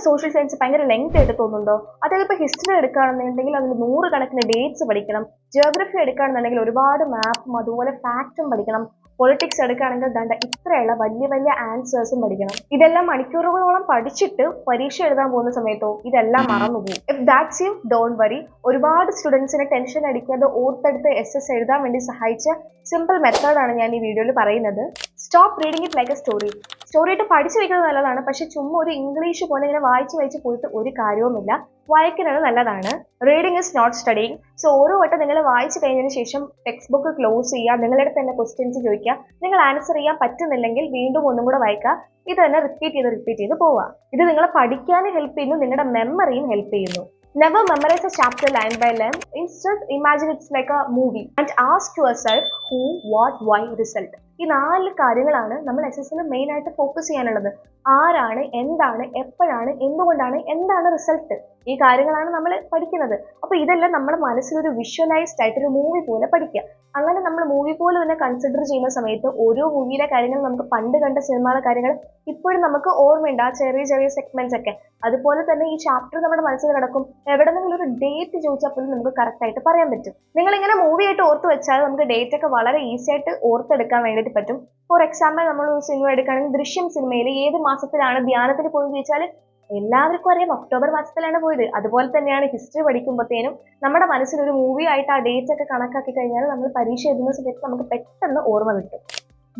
Social science ഭയങ്കര length ആയിട്ട് തോന്നുന്നുണ്ടോ? അതായത് ഇപ്പോൾ ഹിസ്റ്ററി എടുക്കുകയാണെന്നുണ്ടെങ്കിൽ അതിൽ 100 കണക്കിന് ഡേറ്റ്സ് പഠിക്കണം. ജിയോഗ്രഫി എടുക്കുകയാണെന്നുണ്ടെങ്കിൽ ഒരുപാട് മാപ്പും അതുപോലെ ഫാക്റ്റും പഠിക്കണം. പൊളിറ്റിക്സ് എടുക്കുകയാണെങ്കിൽ ദാണ്ട ഇത്രയുള്ള വലിയ വലിയ ആൻസേഴ്സും പഠിക്കണം. ഇതെല്ലാം മണിക്കൂറുകളോളം പഠിച്ചിട്ട് പരീക്ഷ എഴുതാൻ പോകുന്ന സമയത്തോ ഇതെല്ലാം മറന്നുപോകും. If that's you, don't worry. ഒരുപാട് സ്റ്റുഡൻസിനെ ടെൻഷൻ അടിക്കാതെ ഓർത്തെടുത്ത് SS എഴുതാൻ വേണ്ടി സഹായിച്ച സിമ്പിൾ മെത്തേഡാണ് ഞാൻ ഈ വീഡിയോയിൽ പറയുന്നത്. Stop reading it like A story. Story ആയിട്ട് പഠിച്ചു വെക്കുന്നത് നല്ലതാണ്, പക്ഷെ ചുമ്മാ ഒരു ഇംഗ്ലീഷ് പോലെ ഇങ്ങനെ വായിച്ച് പോയിട്ട് ഒരു കാര്യവുമില്ല. വായിക്കുന്നത് നല്ലതാണ്. Reading is not studying. So ഓരോ വട്ടം നിങ്ങൾ വായിച്ചു കഴിഞ്ഞതിന് ശേഷം ടെക്സ്റ്റ് ബുക്ക് ക്ലോസ് ചെയ്യുക, നിങ്ങളുടെ അടുത്ത് തന്നെ ക്വസ്റ്റ്യൻസ് ചോദിക്കുക. നിങ്ങൾ ആൻസർ ചെയ്യാൻ പറ്റുന്നില്ലെങ്കിൽ വീണ്ടും ഒന്നും കൂടെ വായിക്കുക. ഇത് തന്നെ റിപ്പീറ്റ് ചെയ്ത് പോവുക. ഇത് നിങ്ങളെ പഠിക്കാനും ഹെൽപ്പ് ചെയ്യുന്നു, നിങ്ങളുടെ മെമ്മറിയും ഹെൽപ്പ് ചെയ്യുന്നു. Never memorize a chapter line by line. Instead, imagine it's like a movie and ask yourself who, what, why, result. ഈ 4 കാര്യങ്ങളാണ് നമ്മൾ SS മെയിൻ ആയിട്ട് ഫോക്കസ് ചെയ്യാനുള്ളത്. ആരാണ്, എന്താണ്, എപ്പോഴാണ്, എന്തുകൊണ്ടാണ്, എന്താണ് റിസൾട്ട്. ഈ കാര്യങ്ങളാണ് നമ്മൾ പഠിക്കുന്നത്. അപ്പോൾ ഇതെല്ലാം നമ്മുടെ മനസ്സിലൊരു വിഷ്വലൈസ്ഡ് ആയിട്ട് ഒരു മൂവി പോലെ പഠിക്കുക. അങ്ങനെ നമ്മൾ മൂവി പോലെ തന്നെ കൺസിഡർ ചെയ്യുന്ന സമയത്ത് ഓരോ മൂവിയിലെ കാര്യങ്ങൾ, നമുക്ക് പണ്ട് കണ്ട സിനിമയിലെ കാര്യങ്ങൾ ഇപ്പോഴും നമുക്ക് ഓർമ്മയുണ്ട്, ആ ചെറിയ ചെറിയ സെഗ്മെന്റ്സ് ഒക്കെ. അതുപോലെ തന്നെ ഈ ചാപ്റ്റർ നമ്മുടെ മനസ്സിൽ കിടക്കും. എവിടെന്നെങ്കിലും ഒരു ഡേറ്റ് ചോദിച്ചാൽ പോലും നമുക്ക് കറക്റ്റ് ആയിട്ട് പറയാൻ പറ്റും. നിങ്ങൾ ഇങ്ങനെ മൂവി ആയിട്ട് ഓർത്ത് വെച്ചാൽ നമുക്ക് ഡേറ്റ് ഒക്കെ വളരെ ഈസി ആയിട്ട് ഓർത്തെടുക്കാൻ വേണ്ടിയിട്ട് പറ്റും. ഫോർ എക്സാമ്പിൾ, നമ്മൾ ഒരു സിനിമ എടുക്കുകയാണെങ്കിൽ ദൃശ്യം സിനിമയിൽ ഏത് മാസത്തിലാണ് ധ്യാനത്തിന് പോയെന്ന് ചോദിച്ചാൽ എല്ലാവർക്കും അറിയാം ഒക്ടോബർ മാസത്തിലാണ് പോയത്. അതുപോലെ തന്നെയാണ് ഹിസ്റ്ററി പഠിക്കുമ്പോഴത്തേനും നമ്മുടെ മനസ്സിൽ ഒരു മൂവി ആയിട്ട് ആ ഡേറ്റ് ഒക്കെ കണക്കാക്കി കഴിഞ്ഞാൽ നമ്മൾ പരീക്ഷ എഴുതുന്ന സമയത്ത് നമുക്ക് പെട്ടെന്ന് ഓർമ്മ കിട്ടും.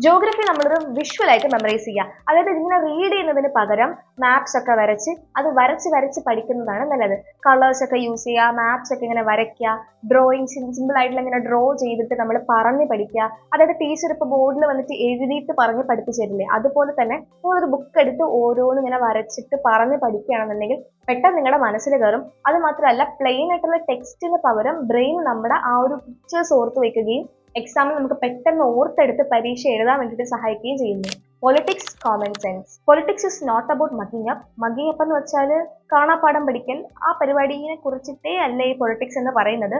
ജോഗ്രഫി നമ്മളൊരു വിഷ്വലായിട്ട് മെമ്മറൈസ് ചെയ്യുക. അതായത് ഇതിങ്ങനെ റീഡ് ചെയ്യുന്നതിന് പകരം മാപ്സ് ഒക്കെ വരച്ച് അത് വരച്ച് പഠിക്കുന്നതാണ് നല്ലത്. കളേഴ്സ് ഒക്കെ യൂസ് ചെയ്യുക, മാപ്സ് ഒക്കെ ഇങ്ങനെ വരയ്ക്കുക, ഡ്രോയിങ് സിമ്പിൾ ആയിട്ടുള്ള ഇങ്ങനെ ഡ്രോ ചെയ്തിട്ട് നമ്മൾ പറഞ്ഞ് പഠിക്കുക. അതായത് ടീച്ചർ ഇപ്പോൾ ബോർഡിൽ വന്നിട്ട് എഴുതിയിട്ട് പറഞ്ഞ് പഠിപ്പിച്ചു തരില്ലേ, അതുപോലെ തന്നെ നിങ്ങളൊരു ബുക്ക് എടുത്ത് ഓരോന്നും ഇങ്ങനെ വരച്ചിട്ട് പറഞ്ഞ് പഠിക്കുകയാണെന്നുണ്ടെങ്കിൽ പെട്ടെന്ന് നിങ്ങളുടെ മനസ്സിൽ കയറും. അത് മാത്രമല്ല, പ്ലെയിൻ ആയിട്ടുള്ള ടെക്സ്റ്റിന് പകരം ബ്രെയിൻ നമ്മുടെ ആ ഒരു പിക്ചേഴ്സ് ഓർത്ത് വയ്ക്കുകയും എക്സാമിൽ നമുക്ക് പെട്ടെന്ന് ഓർത്തെടുത്ത് പരീക്ഷ എഴുതാൻ വേണ്ടിയിട്ട് സഹായിക്കുകയും ചെയ്യുന്നു. Politics, common sense. Politics is not about mugging up എന്ന് വെച്ചാൽ കാണാപ്പാഠം പഠിക്കൽ. ആ പരിപാടിയെ കുറിച്ചിട്ടേ അല്ല ഈ പൊളിറ്റിക്സ് എന്ന് പറയുന്നത്.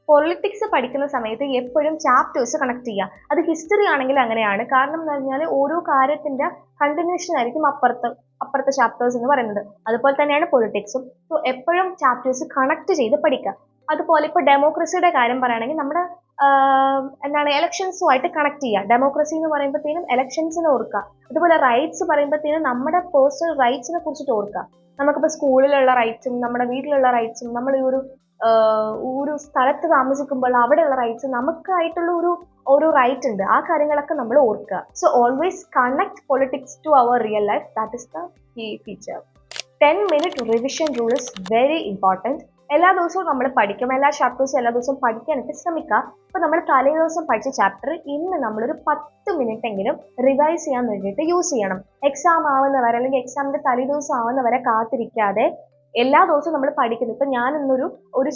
പൊളിറ്റിക്സ് പഠിക്കുന്ന സമയത്ത് എപ്പോഴും ചാപ്റ്റേഴ്സ് കണക്ട് ചെയ്യുക. അത് ഹിസ്റ്ററി ആണെങ്കിൽ അങ്ങനെയാണ്. കാരണം എന്ന് പറഞ്ഞാൽ ഓരോ കാര്യത്തിന്റെ കണ്ടിന്യൂഷൻ ആയിരിക്കും അപ്പുറത്തെ ചാപ്റ്റേഴ്സ് എന്ന് പറയുന്നത്. അതുപോലെ തന്നെയാണ് പൊളിറ്റിക്സും. സോ എപ്പോഴും ചാപ്റ്റേഴ്സ് കണക്ട് ചെയ്ത് പഠിക്കുക. അതുപോലെ ഇപ്പോൾ ഡെമോക്രസിയുടെ കാര്യം പറയുകയാണെങ്കിൽ നമ്മുടെ എലക്ഷൻസുമായിട്ട് കണക്ട് ചെയ്യുക. ഡെമോക്രസി എന്ന് പറയുമ്പോഴത്തേനും എലക്ഷൻസിനെ ഓർക്കുക. അതുപോലെ റൈറ്റ്സ് പറയുമ്പോഴത്തേനും നമ്മുടെ പേഴ്സണൽ റൈറ്റ്സിനെ കുറിച്ചിട്ട് ഓർക്കുക. നമുക്കിപ്പോൾ സ്കൂളിലുള്ള റൈറ്റ്സും നമ്മുടെ വീട്ടിലുള്ള റൈറ്റ്സും, നമ്മൾ ഈ ഒരു സ്ഥലത്ത് താമസിക്കുമ്പോൾ അവിടെയുള്ള റൈറ്റ്സ്, നമുക്കായിട്ടുള്ള ഒരു റൈറ്റ് ഉണ്ട്. ആ കാര്യങ്ങളൊക്കെ നമ്മൾ ഓർക്കുക. So always connect politics to our real life. That is the key feature. 10-minute revision rule is very important. എല്ലാ ദിവസവും നമ്മൾ പഠിക്കും. എല്ലാ ചാപ്റ്റേഴ്സും എല്ലാ ദിവസവും പഠിക്കാനായിട്ട് ശ്രമിക്കുക. അപ്പോൾ നമ്മൾ തലേ ദിവസം പഠിച്ച ചാപ്റ്റർ ഇന്ന് നമ്മളൊരു 10 മിനിറ്റ് എങ്കിലും റിവൈസ് ചെയ്യാൻ വേണ്ടിയിട്ട് യൂസ് ചെയ്യണം. എക്സാം ആവുന്നവരെ അല്ലെങ്കിൽ എക്സാമിന്റെ തലേ ദിവസം ആവുന്നവരെ കാത്തിരിക്കാതെ എല്ലാ ദിവസവും നമ്മൾ പഠിക്കുന്നു. ഇപ്പം ഞാൻ ഇന്നൊരു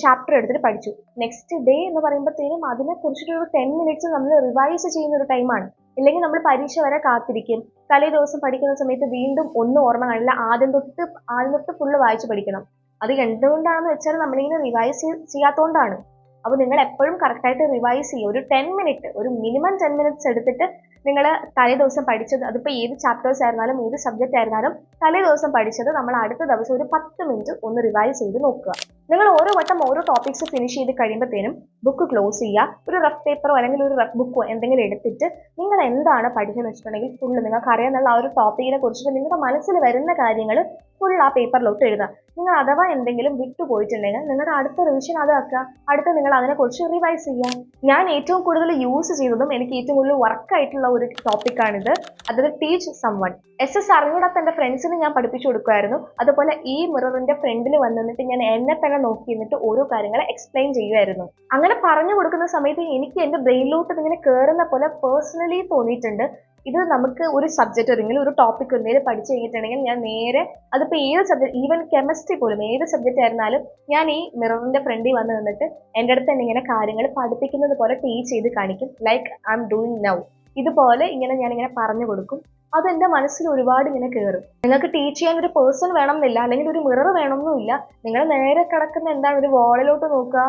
ചാപ്റ്റർ എടുത്തിട്ട് പഠിച്ചു. നെക്സ്റ്റ് ഡേ എന്ന് പറയുമ്പോഴത്തേനും അതിനെ കുറിച്ചിട്ടൊരു 10 മിനിറ്റ്സ് നമ്മൾ റിവൈസ് ചെയ്യുന്ന ഒരു ടൈമാണ്. ഇല്ലെങ്കിൽ നമ്മൾ പരീക്ഷ വരെ കാത്തിരിക്കും. തലേ ദിവസം പഠിക്കുന്ന സമയത്ത് വീണ്ടും ഒന്നും ഓർമ്മ കാണില്ല. ആദ്യം തൊട്ട് ഫുള്ള് വായിച്ച് പഠിക്കണം. അത് എന്തുകൊണ്ടാണെന്ന് വെച്ചാൽ നമ്മളിങ്ങനെ റിവൈസ് ചെയ്യാത്തതുകൊണ്ടാണ്. അപ്പോൾ നിങ്ങൾ എപ്പോഴും കറക്റ്റായിട്ട് റിവൈസ് ചെയ്യുക. ഒരു 10 മിനിറ്റ്, ഒരു മിനിമം 10 മിനിറ്റ്സ് എടുത്തിട്ട് നിങ്ങൾ തലേ ദിവസം പഠിച്ചത്, അതിപ്പോൾ ഏത് ചാപ്റ്റേഴ്സ് ആയിരുന്നാലും ഏത് സബ്ജക്റ്റ് ആയിരുന്നാലും തലേ ദിവസം പഠിച്ചത് നമ്മൾ അടുത്ത ദിവസം ഒരു 10 മിനിറ്റ് ഒന്ന് റിവൈസ് ചെയ്ത് നോക്കുക. നിങ്ങൾ ഓരോ വട്ടം ഓരോ ടോപ്പിക്സ് ഫിനിഷ് ചെയ്ത് കഴിയുമ്പോഴത്തേനും ബുക്ക് ക്ലോസ് ചെയ്യുക. ഒരു റഫ് പേപ്പറോ അല്ലെങ്കിൽ ഒരു റഫ് ബുക്കോ എന്തെങ്കിലും എടുത്തിട്ട് നിങ്ങൾ എന്താണ് പഠിച്ചതെന്ന് വെച്ചിട്ടുണ്ടെങ്കിൽ ഫുള്ള് നിങ്ങൾക്ക് അറിയാനുള്ള ആ ഒരു ടോപ്പിക്കിനെ കുറിച്ചിട്ട് നിങ്ങളുടെ മനസ്സിൽ വരുന്ന കാര്യങ്ങൾ ഫുൾ ആ പേപ്പറിലോട്ട് എഴുതുക. നിങ്ങൾ അഥവാ എന്തെങ്കിലും വിട്ടുപോയിട്ടുണ്ടെങ്കിൽ നിങ്ങളുടെ അടുത്ത റിവിഷൻ അതാക്കുക. അടുത്ത നിങ്ങൾ അതിനെക്കുറിച്ച് റിവൈസ് ചെയ്യുക. ഞാൻ ഏറ്റവും കൂടുതൽ യൂസ് ചെയ്തതും എനിക്ക് ഏറ്റവും കൂടുതൽ വർക്കായിട്ടുള്ള ഒരു ടോപ്പിക്കാണിത്. അതായത് ടീച്ച് സംവൺ. SS അറിഞ്ഞൂടാത്ത എൻ്റെ ഫ്രണ്ട്സിന് ഞാൻ പഠിപ്പിച്ചു കൊടുക്കുമായിരുന്നു. അതുപോലെ ഈ മിററിന്റെ ഫ്രണ്ടിൽ വന്നിട്ട് ഞാൻ എന്നെ തന്നെ നോക്കി നിന്നിട്ട് ഓരോ കാര്യങ്ങൾ എക്സ്പ്ലെയിൻ ചെയ്യുമായിരുന്നു. അങ്ങനെ പറഞ്ഞു കൊടുക്കുന്ന സമയത്ത് എനിക്ക് എൻ്റെ ബ്രെയിനിലോട്ട് ഇങ്ങനെ കയറുന്ന പോലെ പേഴ്സണലി തോന്നിയിട്ടുണ്ട്. ഇത് നമുക്ക് ഒരു സബ്ജക്റ്റ് അല്ലെങ്കിൽ ഒരു ടോപ്പിക് എന്തെങ്കിലും പഠിച്ചു കഴിഞ്ഞിട്ടുണ്ടെങ്കിൽ ഞാൻ നേരെ അതിപ്പോൾ ഏത് സബ്ജക്ട്, ഈവൻ കെമിസ്ട്രി പോലും ഏത് സബ്ജക്റ്റ് ആയിരുന്നാലും ഞാൻ ഈ മിററിന്റെ ഫ്രണ്ടിൽ വന്ന് നിന്നിട്ട് എൻ്റെ അടുത്ത് തന്നെ ഇങ്ങനെ കാര്യങ്ങൾ പഠിപ്പിക്കുന്നത് പോലെ ടീച്ച് ചെയ്ത് കാണിക്കും. Like I am doing now. ഇതുപോലെ ഞാനിങ്ങനെ പറഞ്ഞു കൊടുക്കും. അത് എൻ്റെ മനസ്സിൽ ഒരുപാട് ഇങ്ങനെ കയറും. നിങ്ങൾക്ക് ടീച്ച് ചെയ്യാൻ ഒരു പേഴ്സൺ വേണമെന്നില്ല, അല്ലെങ്കിൽ ഒരു മിറർ വേണമെന്നില്ല. നിങ്ങൾ നേരെ കിടക്കുന്ന എന്താണ് ഒരു വാളിലോട്ട് നോക്കുക.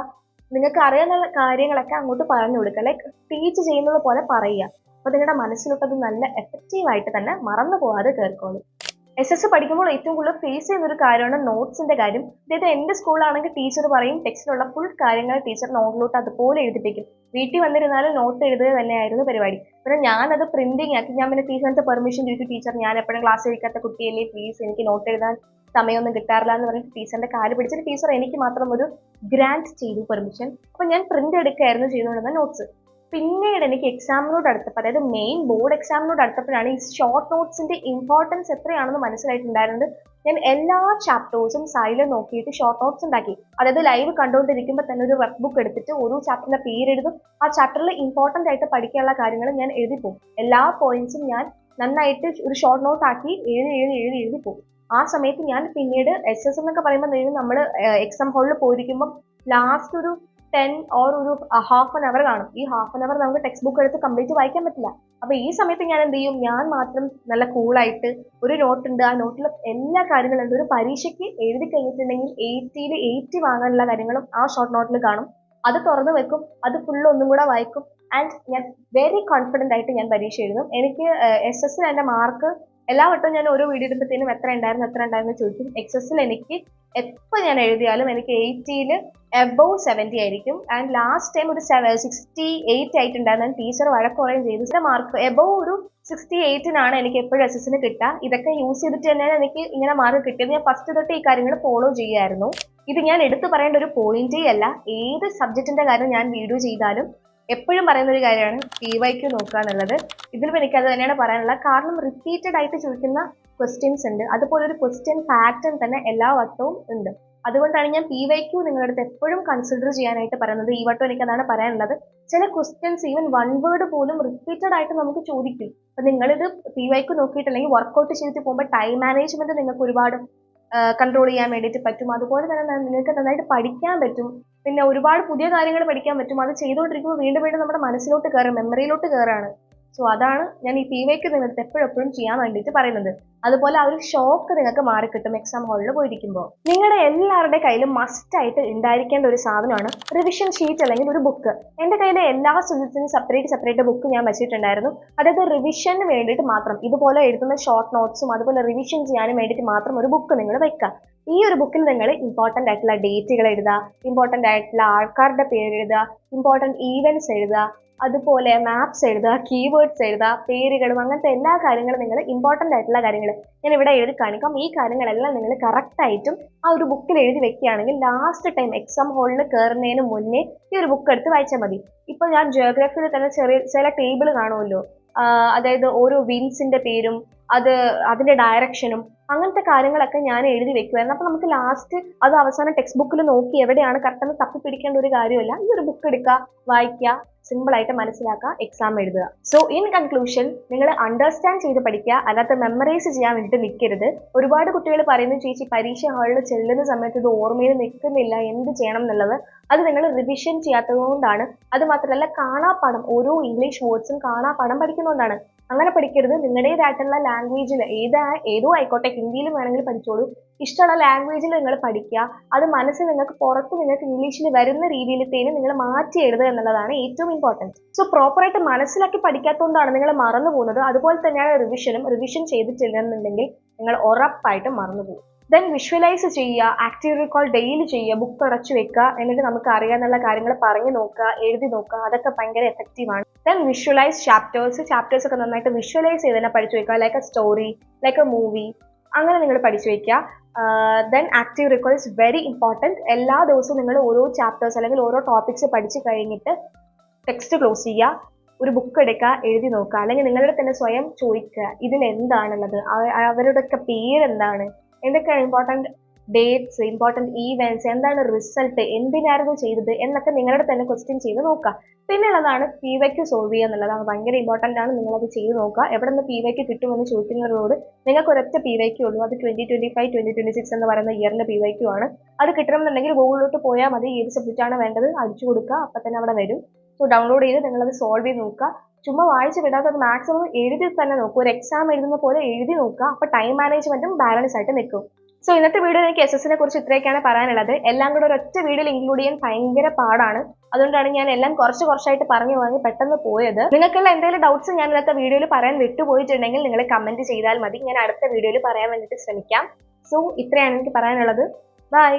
നിങ്ങൾക്ക് അറിയാവുന്ന കാര്യങ്ങളൊക്കെ അങ്ങോട്ട് പറഞ്ഞു കൊടുക്കുക. ലൈക്ക് ടീച്ച് ചെയ്യുന്നത് പോലെ പറയുക. അപ്പോൾ നിങ്ങളുടെ മനസ്സിലോട്ട് അത് നല്ല എഫക്റ്റീവായിട്ട് തന്നെ മറന്നു പോകാതെ കേൾക്കോളൂ. SS പഠിക്കുമ്പോൾ ഏറ്റവും കൂടുതൽ ഫേസ് ചെയ്യുന്ന ഒരു കാര്യമാണ് നോട്ട്സിന്റെ കാര്യം. അതായത് എന്റെ സ്കൂളിലാണെങ്കിൽ ടീച്ചർ പറയും ടെക്സ്റ്റിലുള്ള ഫുൾ കാര്യങ്ങൾ ടീച്ചർ നോട്ടിലോട്ട് അതുപോലെ എഴുതിപ്പിക്കും. വീട്ടിൽ വന്നിരുന്നാലും നോട്ട് എഴുതുക തന്നെയായിരുന്നു പരിപാടി. പിന്നെ ഞാനത് പ്രിന്റിങ് ആക്കി. ഞാൻ പിന്നെ ടീച്ചറിന്റെ പെർമിഷൻ ചോദിച്ചു, ടീച്ചർ ഞാൻ എപ്പോഴും ക്ലാസ് കഴിക്കാത്ത കുട്ടിയല്ലേ, പ്ലീസ് എനിക്ക് നോട്ട് എഴുതാൻ സമയമൊന്നും കിട്ടാറില്ല എന്ന് പറഞ്ഞിട്ട് ടീച്ചറിന്റെ കാല് പിടിച്ചിട്ട് ടീച്ചർ എനിക്ക് മാത്രം ഒരു ഗ്രാന്റ് ചെയ്തു പെർമിഷൻ. അപ്പൊ ഞാൻ പ്രിന്റ് എടുക്കുകയായിരുന്നു ചെയ്തുകൊണ്ടിരുന്ന നോട്ട്സ്. പിന്നീട് എനിക്ക് എക്സാമിനോട് അടുത്തപ്പോൾ, അതായത് മെയിൻ ബോർഡ് എക്സാമിനോട് അടുത്തപ്പോഴാണ് ഈ ഷോർട്ട് നോട്ട്സിന്റെ ഇമ്പോർട്ടൻസ് എത്രയാണെന്ന് മനസ്സിലായിട്ടുണ്ടായിരുന്നത്. ഞാൻ എല്ലാ ചാപ്റ്റേഴ്സും സൈഡിൽ നോക്കിയിട്ട് ഷോർട്ട് നോട്ട്സ് ഉണ്ടാക്കി. അതായത് ലൈവ് കണ്ടുകൊണ്ടിരിക്കുമ്പോൾ തന്നെ ഒരു റഫ് ബുക്ക് എടുത്തിട്ട് ഓരോ ചാപ്റ്ററിന്റെ പേരെഴുതും. ആ ചാപ്റ്ററിൽ ഇമ്പോർട്ടന്റ് ആയിട്ട് പഠിക്കാനുള്ള കാര്യങ്ങൾ ഞാൻ എഴുതിപ്പോകും. എല്ലാ പോയിന്റ്സും ഞാൻ നന്നായിട്ട് ഒരു ഷോർട്ട് നോട്ട് ആക്കി എഴുതിപ്പോകും. ആ സമയത്ത് ഞാൻ പിന്നീട് SS എന്നൊക്കെ പറയുമ്പോൾ നമ്മൾ എക്സാം ഹാളിൽ പോയിരിക്കുമ്പോൾ ലാസ്റ്റ് ഒരു 10 ഓർ ഒരു ഹാഫ് ആൻ അവർ കാണും. ഈ ഹാഫ് ആൻ അവർ നമുക്ക് ടെക്സ്റ്റ് ബുക്ക് എടുത്ത് കംപ്ലീറ്റ് വായിക്കാൻ പറ്റില്ല. അപ്പൊ ഈ സമയത്ത് ഞാൻ എന്ത് ചെയ്യും, ഞാൻ മാത്രം നല്ല കൂളായിട്ട് ഒരു നോട്ട് ഉണ്ട്, ആ നോട്ടിൽ എല്ലാ കാര്യങ്ങളും ഉണ്ട്. ഒരു പരീക്ഷയ്ക്ക് എഴുതി കഴിഞ്ഞിട്ടുണ്ടെങ്കിൽ 80ൽ 80 വാങ്ങാനുള്ള കാര്യങ്ങളും ആ ഷോർട്ട് നോട്ടിൽ കാണും. അത് തുറന്നു വെക്കും, അത് ഫുള്ള് ഒന്നും കൂടെ വായിക്കും. ആൻഡ് ഞാൻ വെരി കോൺഫിഡന്റ് ആയിട്ട് ഞാൻ പരീക്ഷ എഴുതും. എനിക്ക് SS എന്റെ മാർക്ക് എല്ലാ വട്ടവും ഞാൻ ഓരോ വീഡിയോ ഇടുമ്പോഴത്തേനും എത്ര ഉണ്ടായിരുന്നു ചോദിക്കും. XSൽ എനിക്ക് എപ്പോൾ ഞാൻ എഴുതിയാലും എനിക്ക് 80ൽ എബവ് 70 ആയിരിക്കും. ആൻഡ് ലാസ്റ്റ് ടൈം ഒരു 68 ആയിട്ടുണ്ടായിരുന്നു. ടീച്ചർ വഴക്ക് പറയുകയും ചെയ്തു. മാർക്ക് എബവ് ഒരു 68നാണ് എനിക്ക് എപ്പോഴും SS കിട്ടുക. ഇതൊക്കെ യൂസ് ചെയ്തിട്ട് തന്നെയാണ് എനിക്ക് ഇങ്ങനെ മാർക്ക് കിട്ടിയത്. ഞാൻ ഫസ്റ്റ് തൊട്ട് ഈ കാര്യങ്ങൾ ഫോളോ ചെയ്യായിരുന്നു. ഇത് ഞാൻ എടുത്തു പറയേണ്ട ഒരു പോയിന്റേ അല്ല. ഏത് സബ്ജക്റ്റിന്റെ കാര്യം ഞാൻ വീഡിയോ ചെയ്താലും എപ്പോഴും പറയുന്ന ഒരു കാര്യമാണ് PYQ നോക്കുക എന്നുള്ളത്. ഇതിലും എനിക്കത് തന്നെയാണ് പറയാനുള്ളത്. കാരണം റിപ്പീറ്റഡ് ആയിട്ട് ചോദിക്കുന്ന ക്വസ്റ്റ്യൻസ് ഉണ്ട്. അതുപോലെ ഒരു ക്വസ്റ്റ്യൻ പാറ്റേൺ തന്നെ എല്ലാ വട്ടവും ഉണ്ട്. അതുകൊണ്ടാണ് ഞാൻ PYQ നിങ്ങളുടെ അടുത്ത് എപ്പോഴും കൺസിഡർ ചെയ്യാനായിട്ട് പറയുന്നത്. ഈ വട്ടം എനിക്ക് അതാണ് പറയാനുള്ളത്. ചില ക്വസ്റ്റ്യൻസ് ഈവൻ 1 വേർഡ് പോലും റിപ്പീറ്റഡ് ആയിട്ട് നമുക്ക് ചോദിക്കും. അപ്പൊ നിങ്ങളിത് PYQ നോക്കിയിട്ടില്ലെങ്കിൽ വർക്ക്ഔട്ട് ചെയ്തിട്ട് പോകുമ്പോൾ ടൈം മാനേജ്മെന്റ് നിങ്ങൾക്ക് ഒരുപാട് കൺട്രോൾ ചെയ്യാൻ വേണ്ടിയിട്ട് പറ്റും. അതുപോലെ തന്നെ നിങ്ങൾക്ക് നന്നായിട്ട് പഠിക്കാൻ പറ്റും. പിന്നെ ഒരുപാട് പുതിയ കാര്യങ്ങൾ പഠിക്കാൻ പറ്റും. അത് ചെയ്തുകൊണ്ടിരിക്കുമ്പോൾ വീണ്ടും വീണ്ടും നമ്മുടെ മനസ്സിലോട്ട് കയറും, മെമ്മറിയിലോട്ട് കയറാണ്. സോ അതാണ് ഞാൻ ഈ PYQ നിങ്ങൾക്ക് എപ്പോഴും ചെയ്യാൻ വേണ്ടിയിട്ട് പറയുന്നത്. അതുപോലെ ആ ഒരു ഷോക്ക് നിങ്ങൾക്ക് മാറിക്കിട്ടും എക്സാം ഹാളിൽ പോയിരിക്കുമ്പോൾ. നിങ്ങളുടെ എല്ലാവരുടെ കയ്യിലും മസ്റ്റ് ആയിട്ട് ഉണ്ടായിരിക്കേണ്ട ഒരു സാധനമാണ് റിവിഷൻ ഷീറ്റ് അല്ലെങ്കിൽ ഒരു ബുക്ക്. എൻ്റെ കയ്യിൽ എല്ലാ സബ്ജക്റ്റിനും സെപ്പറേറ്റ് ബുക്ക് ഞാൻ വെച്ചിട്ടുണ്ടായിരുന്നു. അതായത് റിവിഷന് വേണ്ടിയിട്ട് മാത്രം, ഇതുപോലെ എഴുതുന്ന ഷോർട്ട് നോട്ട്സും അതുപോലെ റിവിഷൻ ചെയ്യാനും വേണ്ടിയിട്ട് മാത്രം ഒരു ബുക്ക് നിങ്ങൾ വെക്കുക. ഈ ഒരു ബുക്കിൽ നിങ്ങൾ ഇമ്പോർട്ടൻ്റ് ആയിട്ടുള്ള ഡേറ്റുകൾ എഴുതുക, ഇമ്പോർട്ടൻ്റ് ആയിട്ടുള്ള ആൾക്കാരുടെ പേര് എഴുതുക, ഇമ്പോർട്ടൻ്റ് ഈവൻറ്റ്സ് എഴുതുക, അതുപോലെ മാപ്സ് എഴുതുക, കീവേഡ്സ് എഴുതുക, പേരുകളും അങ്ങനത്തെ എല്ലാ കാര്യങ്ങളും നിങ്ങൾ ഇമ്പോർട്ടൻ്റ് ആയിട്ടുള്ള കാര്യങ്ങൾ ഞാൻ ഇവിടെ എഴുതി കാണിക്കാം. ഈ കാര്യങ്ങളെല്ലാം നിങ്ങൾ കറക്റ്റായിട്ടും ആ ഒരു ബുക്കിൽ എഴുതി വെക്കുകയാണെങ്കിൽ ലാസ്റ്റ് ടൈം എക്സാം ഹാളിൽ കയറുന്നതിന് മുന്നേ ഈ ഒരു ബുക്ക് എടുത്ത് വായിച്ചാൽ മതി. ഇപ്പോൾ ഞാൻ ജിയോഗ്രഫിയിൽ തന്നെ ചില ടേബിൾ കാണുമല്ലോ, അതായത് ഓരോ വിൻസിന്റെ പേരും അതിന്റെ ഡയറക്ഷനും അങ്ങനത്തെ കാര്യങ്ങളൊക്കെ ഞാൻ എഴുതി വെക്കുമായിരുന്നു. അപ്പൊ നമുക്ക് ലാസ്റ്റ് അത് അവസാനം ടെക്സ്റ്റ് ബുക്കിൽ നോക്കി എവിടെയാണ് കറക്റ്റ് തപ്പി പിടിക്കേണ്ട ഒരു കാര്യമില്ല. ഈ ഒരു ബുക്ക് എടുക്കുക, വായിക്കുക, സിമ്പിൾ ആയിട്ട് മനസ്സിലാക്കുക, എക്സാം എഴുതുക. സോ ഇൻ കൺക്ലൂഷൻ, നിങ്ങൾ അണ്ടർസ്റ്റാൻഡ് ചെയ്ത് പഠിക്കുക, അല്ലാതെ മെമ്മറൈസ് ചെയ്യാൻ വേണ്ടിയിട്ട് നിൽക്കരുത്. ഒരുപാട് കുട്ടികൾ പറയുന്നു, ചേച്ചി പരീക്ഷ ഹാളിൽ ചെല്ലുന്ന സമയത്ത് ഇത് ഓർമ്മയിൽ നിൽക്കുന്നില്ല, എന്ത് ചെയ്യണം എന്നുള്ളത്. അത് നിങ്ങൾ റിവിഷൻ ചെയ്യാത്തത് കൊണ്ടാണ്. അത് മാത്രമല്ല കാണാപ്പാഠം, ഓരോ ഇംഗ്ലീഷ് വേർഡ്സും കാണാപ്പാഠം പഠിക്കുന്നതുകൊണ്ടാണ്. അങ്ങനെ പഠിക്കരുത്. നിങ്ങളുടേതായിട്ടുള്ള ലാംഗ്വേജിൽ ഏതോ ആയിക്കോട്ടെ, ഹിന്ദിയിലും വേണമെങ്കിൽ പഠിച്ചോളൂ, ഇഷ്ടമുള്ള ലാംഗ്വേജിൽ നിങ്ങൾ പഠിക്കുക. അത് മനസ്സിൽ നിങ്ങൾക്ക് പുറത്ത് നിങ്ങൾക്ക് ഇംഗ്ലീഷിൽ വരുന്ന രീതിയിലത്തേനും നിങ്ങൾ മാറ്റി എഴുതുക എന്നുള്ളതാണ് ഏറ്റവും ഇമ്പോർട്ടൻറ്റ്. സോ പ്രോപ്പറായിട്ട് മനസ്സിലാക്കി പഠിക്കാത്തതുകൊണ്ടാണ് നിങ്ങൾ മറന്നു പോകുന്നത്. അതുപോലെ തന്നെയാണ് റിവിഷൻ ചെയ്തിട്ടില്ലെന്നുണ്ടെങ്കിൽ നിങ്ങൾ ഉറപ്പായിട്ടും മറന്നു പോകും. ദെൻ വിഷ്വലൈസ് ചെയ്യുക, ആക്റ്റീവ് റീകോൾ ഡെയിലി ചെയ്യുക, ബുക്ക് അടച്ചു വെക്കുക, എന്നിട്ട് നമുക്ക് അറിയാനുള്ള കാര്യങ്ങൾ പറഞ്ഞു നോക്കുക, എഴുതി നോക്കുക, അതൊക്കെ ഭയങ്കര എഫക്റ്റീവാണ്. ദെൻ വിഷ്വലൈസ് ചാപ്റ്റേഴ്സ് ഒക്കെ നന്നായിട്ട് വിഷ്വലൈസ് ചെയ്ത് തന്നെ പഠിച്ചു വെക്കുക. Like A story, like A movie, അങ്ങനെ നിങ്ങൾ പഠിച്ചു വെക്കുക. Then active recall is very important. എല്ലാ ദിവസവും നിങ്ങൾ ഓരോ ചാപ്റ്റേഴ്സ് അല്ലെങ്കിൽ ഓരോ ടോപ്പിക്സ് പഠിച്ചു കഴിഞ്ഞിട്ട് ടെക്സ്റ്റ് ക്ലോസ് ചെയ്യുക, ഒരു ബുക്ക് എടുക്കുക, എഴുതി നോക്കുക. അല്ലെങ്കിൽ നിങ്ങളുടെ തന്നെ സ്വയം ചോദിക്കുക, ഇതിൽ എന്താണുള്ളത്, അവരുടെയൊക്കെ പേരെന്താണ്, എന്തൊക്കെയാണ് ഇമ്പോർട്ടൻറ്റ് ഡേറ്റ്സ്, ഇമ്പോർട്ടൻറ്റ് ഈവൻറ്റ്സ്, എന്താണ് റിസൾട്ട്, എന്തിനായിരുന്നു ചെയ്തത് എന്നൊക്കെ നിങ്ങളുടെ തന്നെ ക്വസ്റ്റ്യൻ ചെയ്ത് നോക്കുക. പിന്നെയുള്ളതാണ് PYQ സോൾവ് ചെയ്യുക എന്നുള്ളതാണ്. ഭയങ്കര ഇമ്പോർട്ടൻ്റ് ആണ്. നിങ്ങളത് ചെയ്ത് നോക്കുക. എവിടെ നിന്ന് PYQ കിട്ടുമെന്ന് ചോദിക്കുന്നവരോട് നിങ്ങൾക്ക് ഒരൊറ്റ PYQ ഉള്ളൂ. അത് 2025, 2026 എന്ന് പറയുന്ന ഇയറിൻ്റെ PYQ ആണ്. അത് കിട്ടണമെന്നുണ്ടെങ്കിൽ ഗൂഗിളിലോട്ട് പോയാൽ മതി. ഏത് സബ്ജക്റ്റാണ് വേണ്ടത് അടിച്ചു കൊടുക്കുക, അപ്പം തന്നെ അവിടെ വരും. സോ ഡൗൺലോഡ് ചെയ്ത് നിങ്ങളത് സോൾവ് ചെയ്ത് നോക്കുക. ചുമ്മാ വായിച്ച് വിടാതെ അത് മാക്സിമം എഴുതി തന്നെ നോക്കുക. ഒരു എക്സാം എഴുതുന്ന പോലെ എഴുതി നോക്കുക. അപ്പോൾ ടൈം മാനേജ്മെൻറ്റും ബാലൻസ് ആയിട്ട് നിൽക്കും. സോ ഇന്നത്തെ വീഡിയോ എനിക്ക് SS നെ കുറിച്ച് ഇത്രയൊക്കെയാണ് പറയാനുള്ളത്. എല്ലാം കൂടെ ഒരൊറ്റ വീഡിയോയിൽ ഇൻക്ലൂഡ് ചെയ്യാൻ ഭയങ്കര പാടാണ്. അതുകൊണ്ടാണ് ഞാൻ എല്ലാം കുറച്ചായിട്ട് പറഞ്ഞു പെട്ടെന്ന് പോയത്. നിങ്ങൾക്കുള്ള എന്തെങ്കിലും ഡൗട്ട്സ് ഞാൻ ഇന്നത്തെ വീഡിയോയിൽ പറയാൻ വിട്ടുപോയിട്ടുണ്ടെങ്കിൽ നിങ്ങൾ കമന്റ് ചെയ്താൽ മതി. ഞാൻ അടുത്ത വീഡിയോയിൽ പറയാൻ വേണ്ടിയിട്ട് ശ്രമിക്കാം. സോ ഇത്രയാണ് എനിക്ക് പറയാനുള്ളത്. ബൈ.